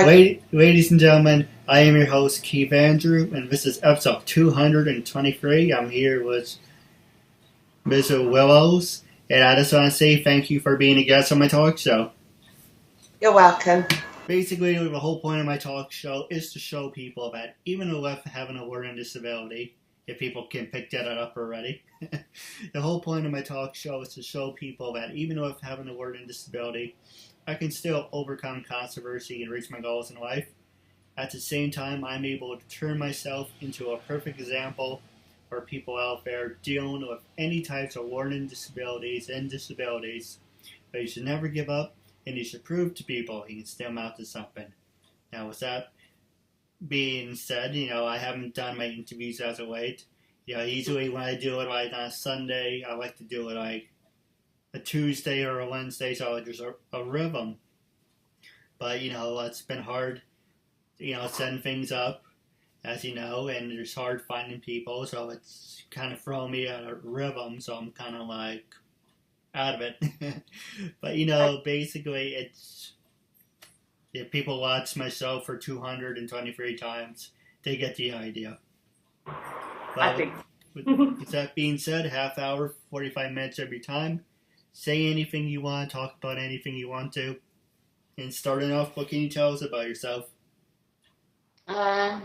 Ladies and gentlemen, I am your host, Keith Andrew, and this is episode 223. I'm here with Ms. Willows, and I just want to say thank you for being a guest on my talk show. You're welcome. Basically, the whole point of my talk show is to show people that even with having a learning disability, if people can pick that up already, the whole point of my talk show is to show people that even with having a learning disability, I can still overcome controversy and reach my goals in life. At the same time, I'm able to turn myself into a perfect example for people out there dealing with any types of learning disabilities and disabilities. But you should never give up, and you should prove to people you can still amount to something. Now, with that being said, I haven't done my interviews as of late. Usually when I do it like on a Sunday, I like to do it like a Tuesday or a Wednesday, so there's a rhythm. But, it's been hard, setting things up, as you know, and it's hard finding people, so it's kind of throwing me out of rhythm, so I'm kind of like out of it. But, basically, it's, if people watch my show for 223 times, they get the idea. I think. With that being said, half hour, 45 minutes every time. Say anything you want, talk about anything you want to. And starting off, what can you tell us about yourself? I'm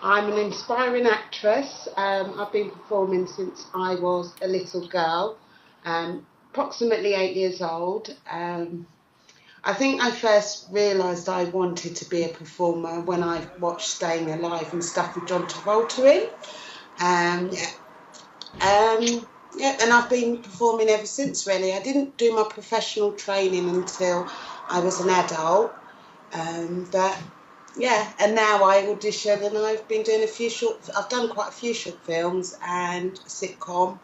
an inspiring actress. I've been performing since I was a little girl, approximately 8 years old. I think I first realised I wanted to be a performer when I watched Staying Alive and stuff with John Travolta in. And I've been performing ever since, really. I didn't do my professional training until I was an adult. And now I audition, and I've been doing I've done quite a few short films and a sitcom.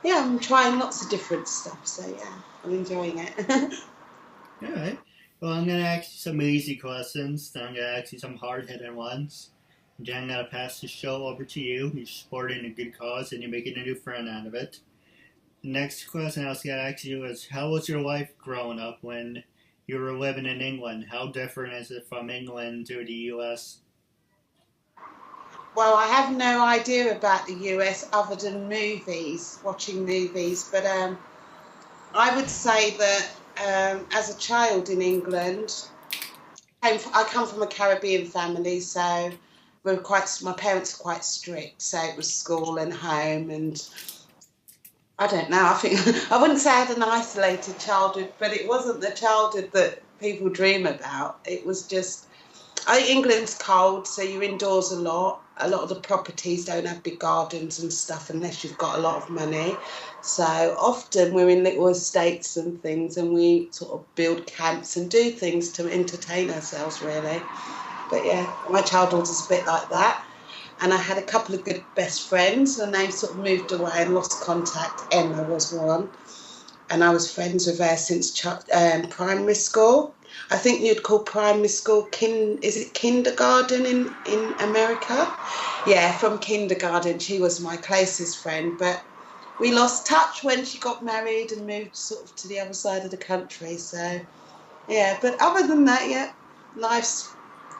Yeah, I'm trying lots of different stuff, so yeah, I'm enjoying it. All right. Well, I'm going to ask you some easy questions, then I'm going to ask you some hard-hitting ones. And then I'm going to pass the show over to you. You're supporting a good cause, and you're making a new friend out of it. The next question I was going to ask you is, how was your life growing up when you were living in England? How different is it from England to the U.S.? Well, I have no idea about the US other than watching movies. But I would say that as a child in England, I come from a Caribbean family, so my parents are quite strict. So it was school and home, and I don't know. I think I wouldn't say I had an isolated childhood, but it wasn't the childhood that people dream about. It was just, I think England's cold, so you're indoors a lot. A lot of the properties don't have big gardens and stuff unless you've got a lot of money. So often we're in little estates and things, and we sort of build camps and do things to entertain ourselves, really. But yeah, my childhood was a bit like that. And I had a couple of good best friends, and they sort of moved away and lost contact. Emma was one, and I was friends with her since primary school. I think you'd call primary school is it kindergarten in America? Yeah, from kindergarten, she was my closest friend, but we lost touch when she got married and moved sort of to the other side of the country. So yeah, but other than that, yeah, life's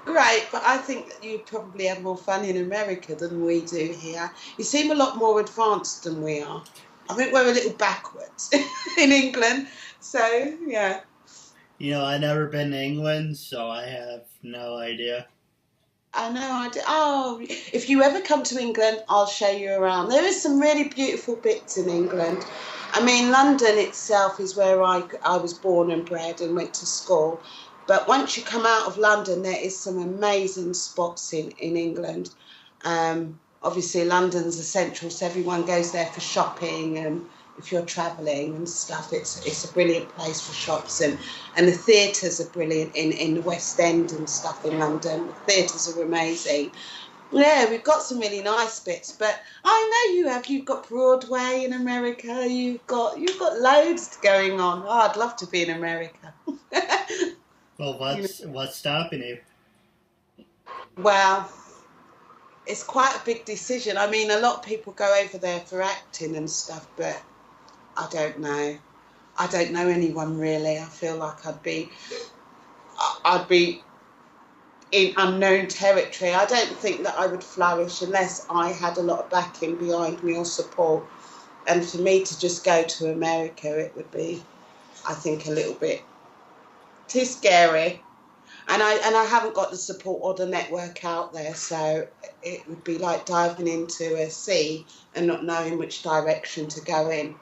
great, but I think that you probably have more fun in America than we do here. You seem a lot more advanced than we are. I think we're a little backwards in England. So, yeah. I've never been to England, so I have no idea. I know. Oh, if you ever come to England, I'll show you around. There is some really beautiful bits in England. I mean, London itself is where I was born and bred and went to school. But once you come out of London, there is some amazing spots in England. Obviously, London's essential, so everyone goes there for shopping, and if you're travelling and stuff, it's a brilliant place for shops. And the theatres are brilliant in the West End and stuff in London. The theatres are amazing. Yeah, we've got some really nice bits, but I know you've got Broadway in America, you've got loads going on. Oh, I'd love to be in America. Well, what's stopping you? Well, it's quite a big decision. I mean, a lot of people go over there for acting and stuff, but I don't know. I don't know anyone really. I feel like I'd be in unknown territory. I don't think that I would flourish unless I had a lot of backing behind me or support. And for me to just go to America, it would be, I think, a little bit too scary. And I haven't got the support or the network out there, so it would be like diving into a sea and not knowing which direction to go in.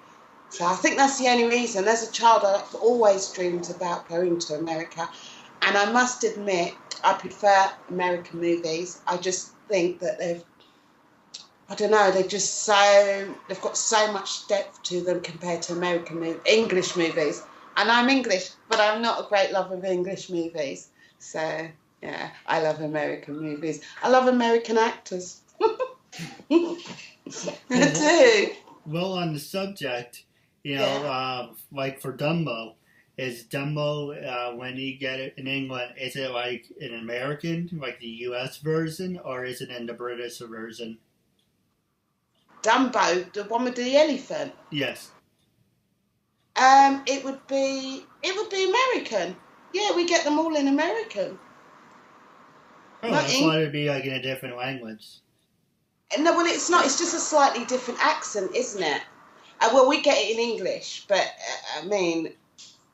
So I think that's the only reason. As a child, I've always dreamed about going to America. And I must admit, I prefer American movies. I just think that I don't know, they've got so much depth to them compared to English movies. And I'm English, but I'm not a great lover of English movies. So, yeah, I love American movies. I love American actors. I do. Well, on the subject, like for Dumbo, is Dumbo, when you get it in England, is it like an American, like the US version, or is it in the British version? Dumbo, the one with the elephant? Yes. It would be American. Yeah, we get them all in American. Oh, I thought it'd be like in a different language. No, well, it's not. It's just a slightly different accent, isn't it? Well, we get it in English, but I mean,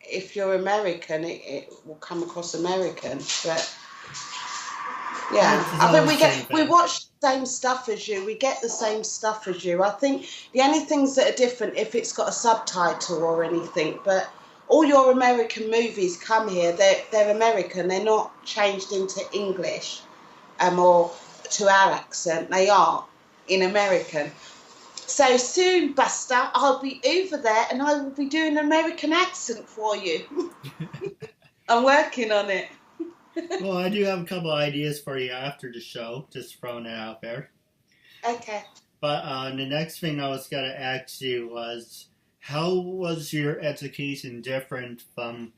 if you're American, it will come across American. But yeah, I think we watch the same stuff as you. We get the same stuff as you. I think the only things that are different if it's got a subtitle or anything, but all your American movies come here. They're American. They're not changed into English, or to our accent. They are in American. So soon, Buster, I'll be over there and I will be doing an American accent for you. I'm working on it. Well, I do have a couple ideas for you after the show, just throwing it out there. Okay. But the next thing I was going to ask you was, how was your education different from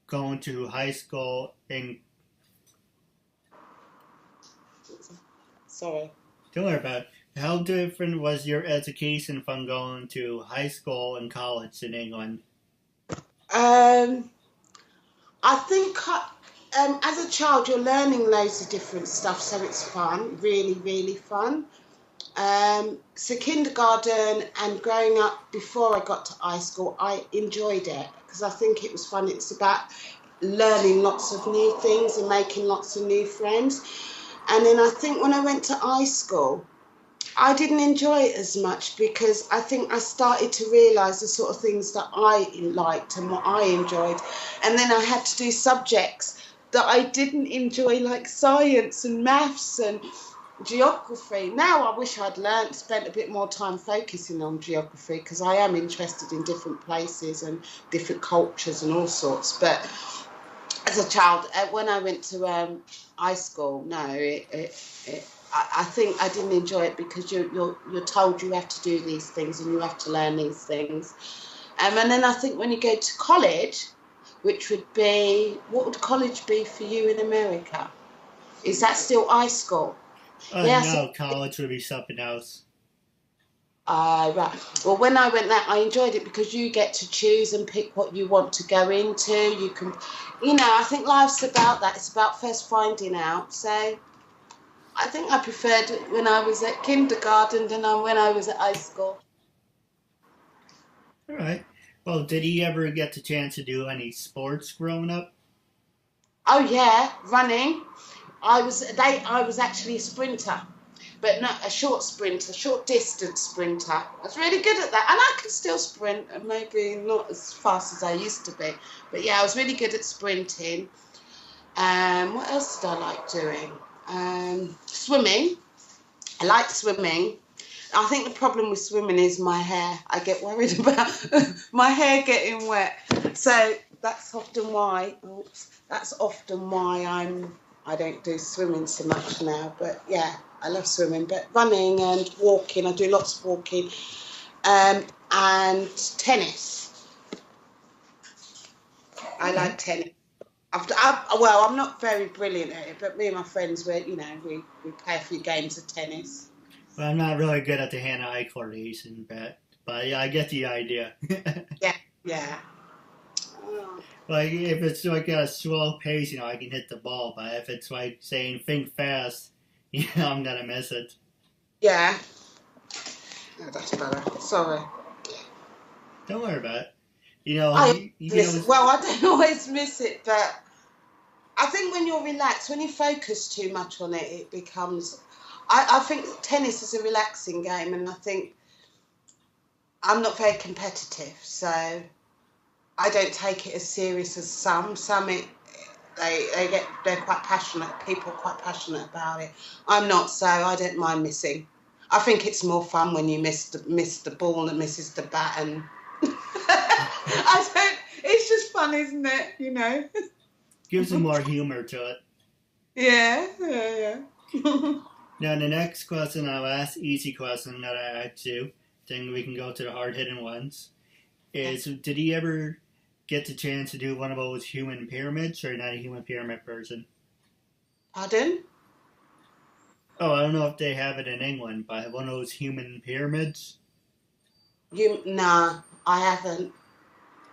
going to high school in... Sorry. Don't worry about it. How different was your education from going to high school and college in England? I think as a child you're learning loads of different stuff, so it's fun, really, really fun. So kindergarten and growing up before I got to high school, I enjoyed it because I think it was fun. It's about learning lots of new things and making lots of new friends. And then I think when I went to high school, I didn't enjoy it as much because I think I started to realise the sort of things that I liked and what I enjoyed. And then I had to do subjects that I didn't enjoy, like science and maths and geography. Now I wish I'd spent a bit more time focusing on geography because I am interested in different places and different cultures and all sorts. But as a child, when I went to high school, no, I think I didn't enjoy it because you're told you have to do these things and you have to learn these things. And then I think when you go to college, which would be, what would college be for you in America? Is that still high school? No, college would be something else. Right. Well, when I went there, I enjoyed it because you get to choose and pick what you want to go into. You can, I think life's about that. It's about first finding out. So I think I preferred it when I was at kindergarten than when I was at high school. All right. Well, did he ever get the chance to do any sports growing up? Oh yeah, running. I was actually a sprinter, but not a short sprinter, short distance sprinter. I was really good at that, and I can still sprint, maybe not as fast as I used to be, but yeah, I was really good at sprinting. What else did I like doing? Swimming. I like swimming. I think the problem with swimming is my hair. I get worried about my hair getting wet, so that's often why. I don't do swimming so much now, but yeah, I love swimming. But running and walking, I do lots of walking, and tennis. I like tennis. I'm not very brilliant at it, but me and my friends, we play a few games of tennis. Well, I'm not really good at the hand-eye coordination, but yeah, I get the idea. Yeah. Like, if it's like a slow pace, I can hit the ball. But if it's like saying think fast, I'm gonna miss it. Yeah. Oh, that's better. Sorry. Don't worry about it. I You can miss always. well, I don't always miss it, but I think when you're relaxed, when you focus too much on it, it becomes. I think tennis is a relaxing game, and I think I'm not very competitive, so I don't take it as serious as some. They're quite passionate. People are quite passionate about it. I'm not, so I don't mind missing. I think it's more fun when you miss the ball and misses the bat, and I don't. It's just fun, isn't it? Gives some more humor to it. Yeah. Now, the next question, our last easy question that I asked you, then we can go to the hard-hitting ones, is did you ever get the chance to do one of those human pyramids, or not a human pyramid person? Pardon? Oh, I don't know if they have it in England, but one of those human pyramids? Nah, I haven't.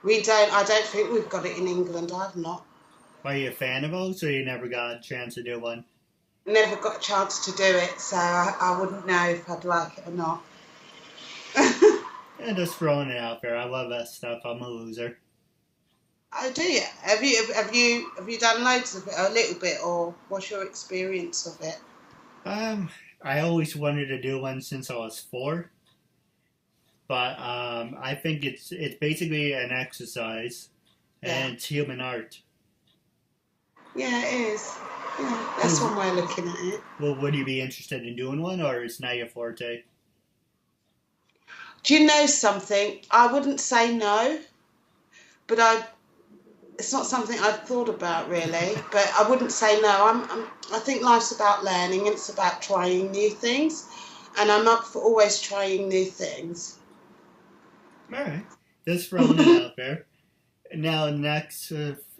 I don't think we've got it in England. I've not. Are you a fan of those, or you never got a chance to do one? Never got a chance to do it, so I wouldn't know if I'd like it or not. And just throwing it out there. I love that stuff. I'm a loser. Oh, do you? Have you done loads of it, a little bit, or what's your experience of it? I always wanted to do one since I was 4, but I think it's basically an exercise, and it's human art. Yeah, it is. Yeah, that's one way of looking at it. Well, would you be interested in doing one, or is not your forte? Do you know something? I wouldn't say no, but it's not something I've thought about really. But I wouldn't say no. I think life's about learning, and it's about trying new things, and I'm up for always trying new things. All right, just throwing it out there. Now, next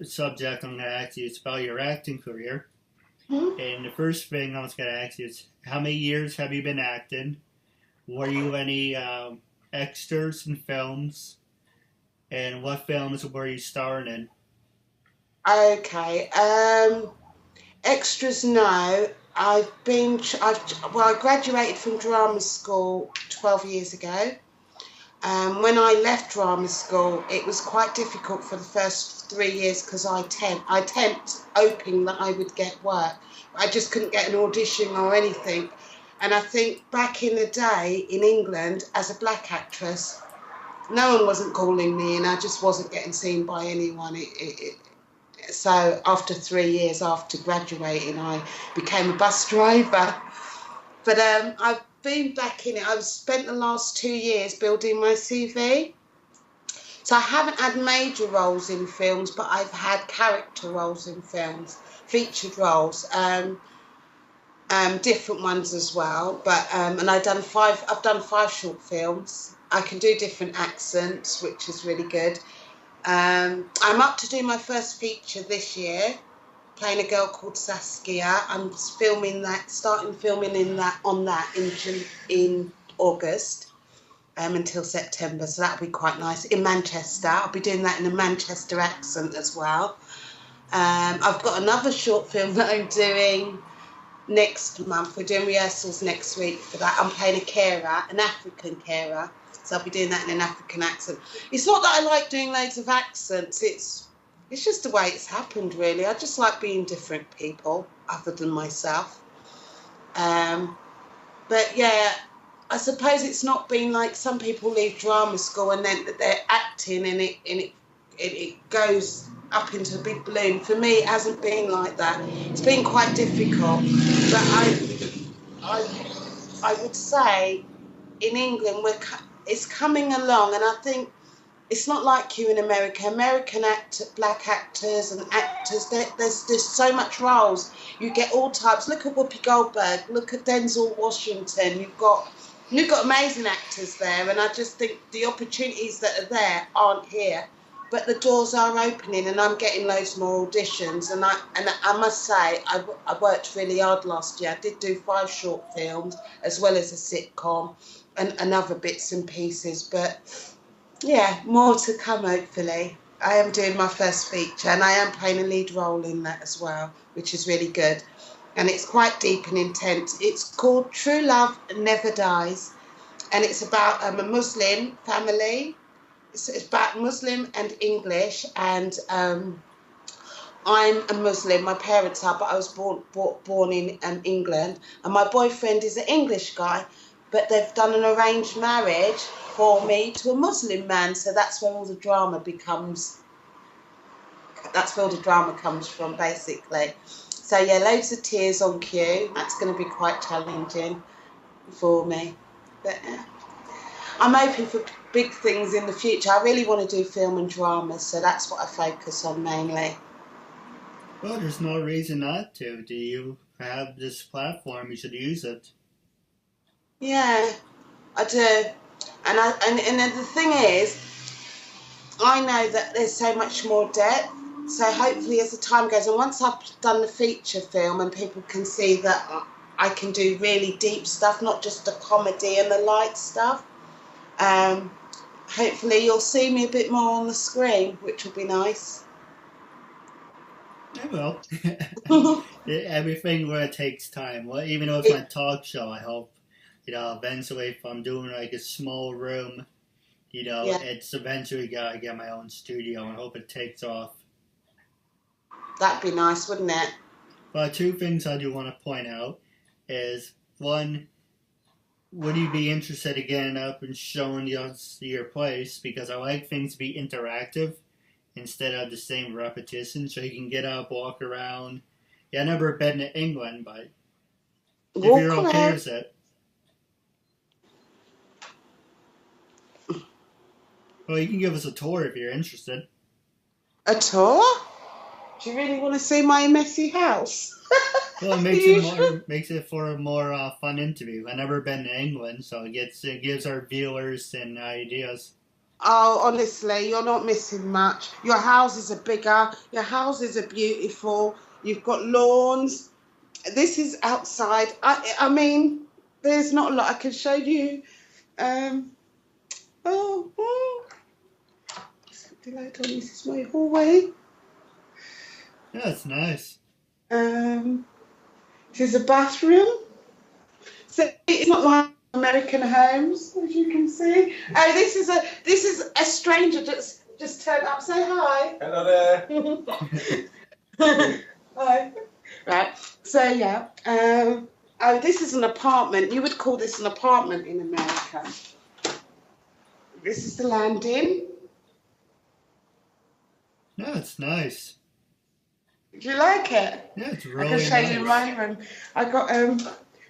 subject I'm going to ask you is about your acting career. Hmm? And the first thing I was going to ask you is, how many years have you been acting? Were you any extras in films? And what films were you starring in? Okay. Extras, no. I graduated from drama school 12 years ago. When I left drama school, it was quite difficult for the first 3 years because I temped hoping that I would get work. I just couldn't get an audition or anything. And I think back in the day in England, as a black actress, no one wasn't calling me, and I just wasn't getting seen by anyone. So after 3 years after graduating, I became a bus driver. But I've been back in it. I've spent the last 2 years building my CV. So I haven't had major roles in films, but I've had character roles in films, featured roles, different ones as well. But and I've done 5 short films. I can do different accents, which is really good. I'm up to do my first feature this year, playing a girl called Saskia. I'm starting filming in August until September, so that'll be quite nice. In Manchester, I'll be doing that in a Manchester accent as well. I've got another short film that I'm doing next month. We're doing rehearsals next week for that. I'm playing a carer, an African carer, so I'll be doing that in an African accent. It's not that I like doing loads of accents, it's just the way it's happened, really. I just like being different people other than myself. But yeah, I suppose it's not been like some people leave drama school and then they're acting and it goes up into a big balloon. For me, it hasn't been like that. It's been quite difficult. But I would say in England it's coming along, and I think it's not like you in America. Black actors and actors, there's so much roles. You get all types. Look at Whoopi Goldberg. Look at Denzel Washington. You've got amazing actors there, and I just think the opportunities that are there aren't here. But the doors are opening, and I'm getting loads more auditions. And I must say, I worked really hard last year. I did do 5 short films as well as a sitcom and other bits and pieces. But yeah, more to come, hopefully. I am doing my first feature, and I am playing a lead role in that as well, which is really good. And it's quite deep and intense. It's called True Love Never Dies, and it's about a Muslim family. It's about Muslim and English, and I'm a Muslim. My parents are, but I was born in England, and my boyfriend is an English guy, but they've done an arranged marriage for me to a Muslim man, so that's where all the drama becomes. That's where all the drama comes from, basically. So yeah, loads of tears on cue. That's going to be quite challenging for me, but I'm hoping for big things in the future. I really want to do film and drama, so that's what I focus on mainly. Well, there's no reason not to. Do you have this platform? You should use it. Yeah, I do. And then the thing is, I know that there's so much more depth. So hopefully as the time goes on, once I've done the feature film and people can see that I can do really deep stuff, not just the comedy and the light stuff, hopefully you'll see me a bit more on the screen, which will be nice. I will. Everything where it takes time. Well, even though it's my talk show, I hope, eventually if I'm doing like a small room, it's eventually gotta get my own studio, and I hope it takes off. That'd be nice, wouldn't it? Well, two things I do want to point out is, one, would you be interested in getting up and showing us your place? Because I like things to be interactive instead of the same repetition, so you can get up, walk around. Yeah, I've never been to England, but if you're okay with it. Well, you can give us a tour if you're interested. A tour? Do you really want to see my messy house? Well, it makes it for a more fun interview. I've never been to England, so it gives our viewers an ideas. Oh, honestly, you're not missing much. Your houses are bigger. Your houses are beautiful. You've got lawns. This is outside. I mean, there's not a lot I can show you. This is my hallway. Yeah, it's nice. This is a bathroom. So it's not like American homes, as you can see. Oh, this is a stranger that's just turned up. Say hi. Hello there. Hi. Right. So yeah. This is an apartment. You would call this an apartment in America. This is the landing. No, it's nice. Do you like it? Yeah, it's really nice. I can show you my room. I got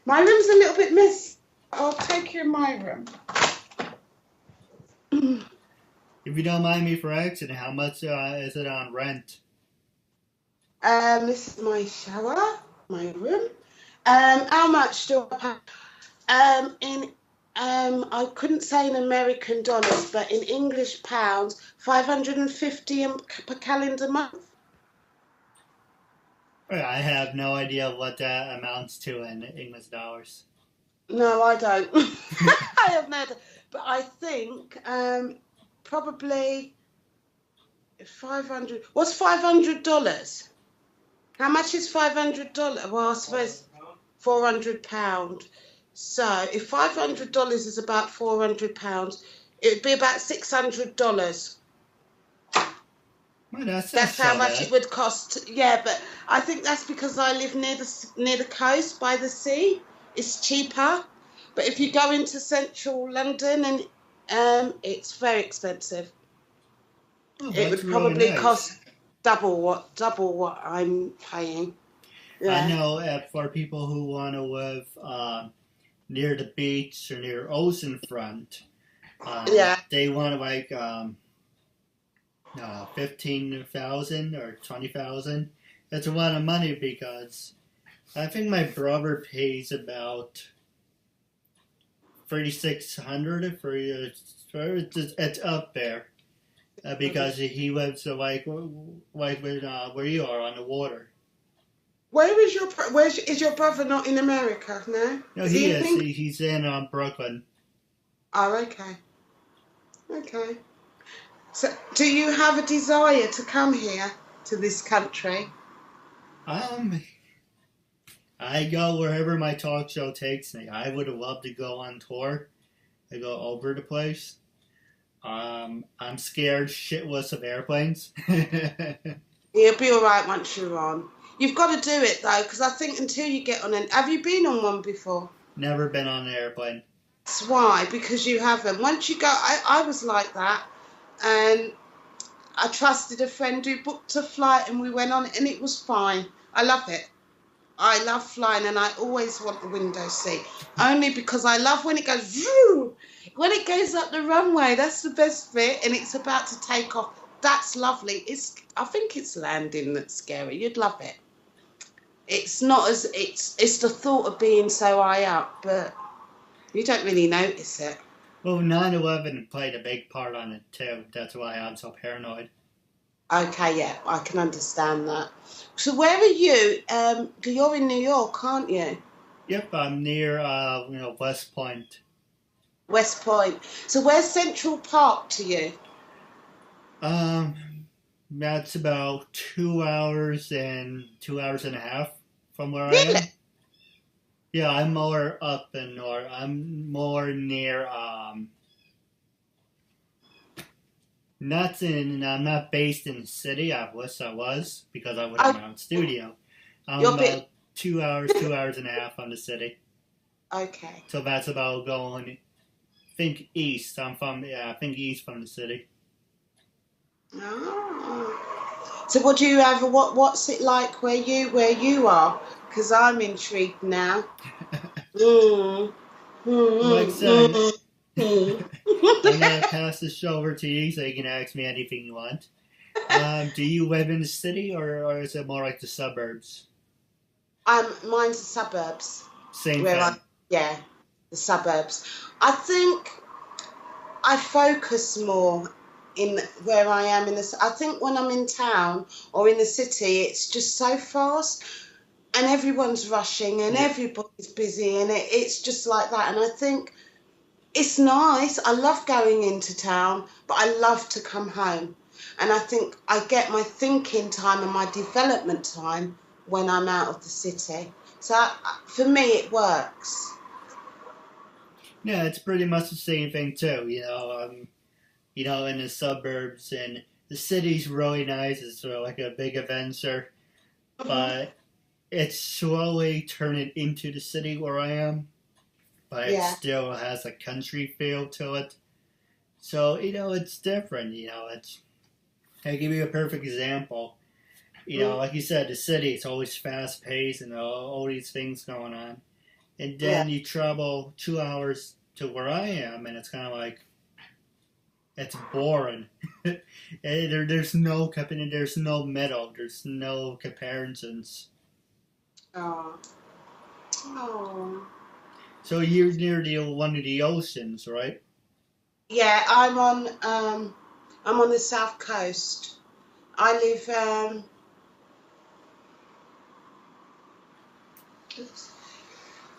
my room's a little bit messy. I'll take you in my room. If you don't mind me for asking, how much is it on rent? This is my shower, my room. How much do I pay? I couldn't say in American dollars, but in English pounds, 550 per calendar month. I have no idea what that amounts to in English dollars. No, I don't. I have no idea. But I think probably 500. What's $500? How much is $500? Well, I suppose £400. So if $500 is about £400, it would be about $600. Well, that's how much it would cost. Yeah, but I think that's because I live near the coast by the sea. It's cheaper. But if you go into central London, and it's very expensive. Oh, it would probably cost double what I'm paying. Yeah. I know for people who want to live near the beach or near oceanfront, they want like 15,000 or 20,000. That's a lot of money because I think my brother pays about 3,600 for it's up there because he lives like where you are on the water. Is your brother not in America? No, he is. He's in Brooklyn. Oh, okay. Okay. So, do you have a desire to come here to this country? I go wherever my talk show takes me. I would have loved to go on tour. I go over the place. I'm scared shitless of airplanes. You'll be all right once you're on. You've got to do it though, because I think until you get on an... Have you been on one before? Never been on an airplane. That's why, because you haven't. Once you go, I was like that, and I trusted a friend who booked a flight, and we went on it, and it was fine. I love it. I love flying, and I always want the window seat, only because I love when it goes, whoo, when it goes up the runway. That's the best bit, and it's about to take off. That's lovely. I think it's landing that's scary. You'd love it. It's not as it's the thought of being so high up, but you don't really notice it. Well, 9/11 played a big part on it too. That's why I'm so paranoid. Okay, yeah, I can understand that. So where are you? You're in New York, aren't you? Yep, I'm near West Point. West Point. So where's Central Park to you? That's about 2 hours and 2 hours and a half from where Really? I am. Yeah, I'm more up in north. I'm more near I'm not based in the city. I wish I was, because I would have my own studio. I'm about 2 hours, 2 hours and a half on the city. Okay. So that's about going, think east. I think east from the city. Oh. So what do you have? What's it like where you are? Because I'm intrigued now. Like I said, I'm going to pass the show over to you so you can ask me anything you want. Do you live in the city, or is it more like the suburbs? Mine's the suburbs. Same thing. Yeah, the suburbs. I think I focus more in where I am I think when I'm in town or in the city, it's just so fast. And everyone's rushing and everybody's busy, and it's just like that. And I think it's nice. I love going into town, but I love to come home. And I think I get my thinking time and my development time when I'm out of the city. So for me, it works. Yeah, it's pretty much the same thing too. In the suburbs, and the city's really nice. It's sort of like a big adventure, but it's slowly turning into the city where I am, but it still has a country feel to it. So, it's different, I'll give you a perfect example. Like you said, the city, it's always fast paced and all these things going on. And then you travel 2 hours to where I am, and it's kind of like, it's boring. There's no middle, there's no comparisons. Oh. So you're near one of the oceans, right? Yeah, I'm on the south coast. I live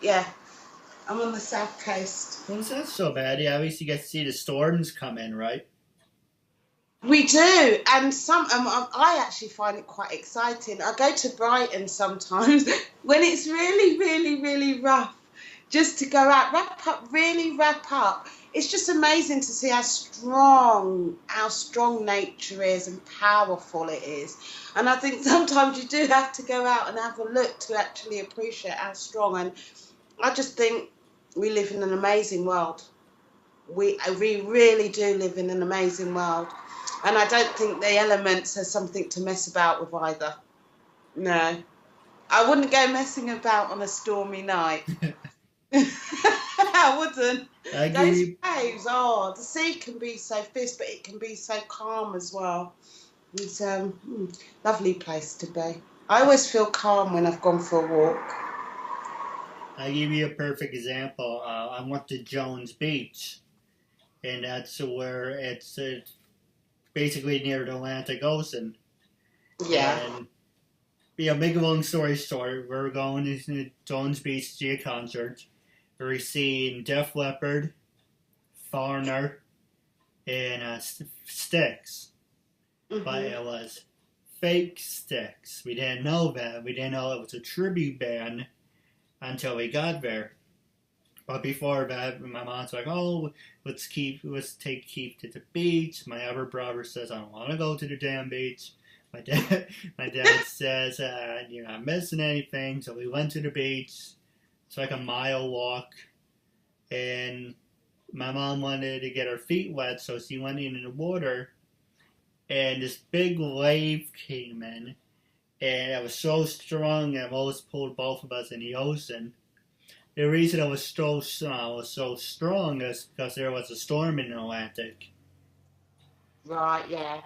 yeah, I'm on the south coast. Well, that's so bad. Yeah, at least you get to see the storms come in, right? We do, and I actually find it quite exciting. I go to Brighton sometimes when it's really, really, really rough, just to go out, really wrap up. It's just amazing to see how strong nature is and powerful it is. And I think sometimes you do have to go out and have a look to actually appreciate how strong. And I just think we live in an amazing world. We really do live in an amazing world. And I don't think the elements are something to mess about with either. No. I wouldn't go messing about on a stormy night. I wouldn't. Those waves, the sea can be so fierce, but it can be so calm as well. It's a lovely place to be. I always feel calm when I've gone for a walk. I'll give you a perfect example. I went to Jones Beach, and that's where it's basically near the Atlantic Ocean. Yeah. And, make a long story short, we're going to Jones Beach to see a concert. We're seeing Def Leppard, Foreigner, in sticks, but it was fake sticks. We didn't know that. We didn't know it was a tribute band until we got there. But before that, my mom's like, "Oh, let's take Keith to the beach." My other brother says, "I don't want to go to the damn beach." My dad says, "You're not missing anything." So we went to the beach. It's like a mile walk, and my mom wanted to get her feet wet, so she went in the water, and this big wave came in, and it was so strong it almost pulled both of us in the ocean. The reason it was so strong is because there was a storm in the Atlantic. Right, yeah.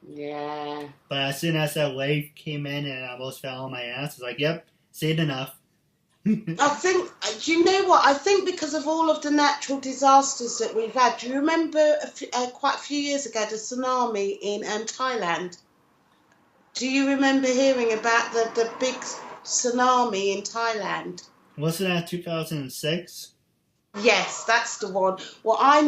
Yeah. But as soon as that wave came in and I almost fell on my ass, I was like, "Yep, seen enough." I think, do you know what? I think because of all of the natural disasters that we've had, do you remember quite a few years ago the tsunami in Thailand? Do you remember hearing about the big tsunami in Thailand? Wasn't that 2006? Yes, that's the one. Well, I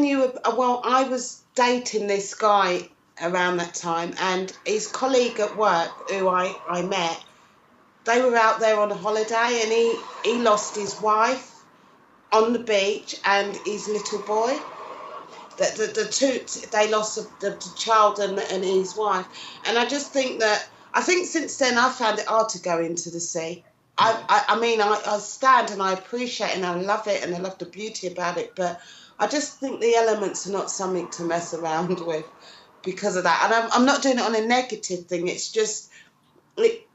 was dating this guy around that time, and his colleague at work, who I met, they were out there on a holiday, and he lost his wife on the beach and his little boy. The two, they lost the child and his wife. And I just think since then I found it hard to go into the sea. I mean, I stand and I appreciate and I love it and I love the beauty about it, but I just think the elements are not something to mess around with because of that. And I'm not doing it on a negative thing. It's just,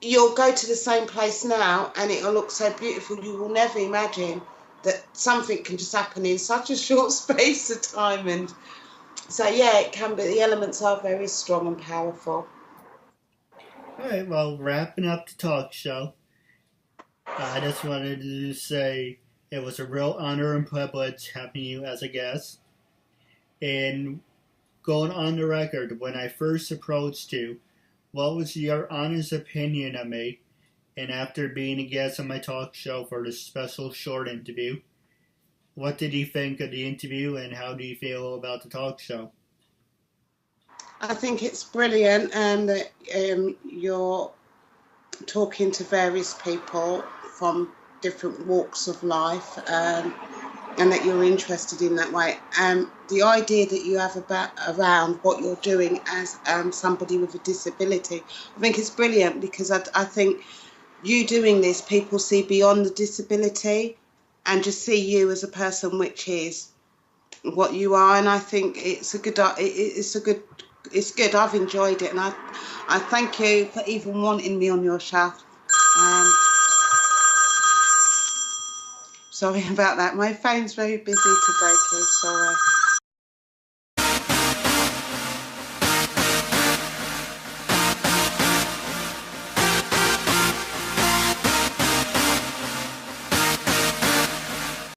you'll go to the same place now and it'll look so beautiful. You will never imagine that something can just happen in such a short space of time. And so, yeah, it can be. The elements are very strong and powerful. All right, well, wrapping up the talk show, I just wanted to say it was a real honor and privilege having you as a guest. And going on the record, when I first approached you, what was your honest opinion of me? And after being a guest on my talk show for this special short interview, what did you think of the interview and how do you feel about the talk show? I think it's brilliant and that you're talking to various people from different walks of life and that you're interested in that way. The idea that you have around what you're doing as somebody with a disability, I think it's brilliant because I think you doing this, people see beyond the disability and just see you as a person which is what you are. And I think it's good. I've enjoyed it, and I thank you for even wanting me on your show. Sorry about that. My phone's very busy today, Keith. Sorry.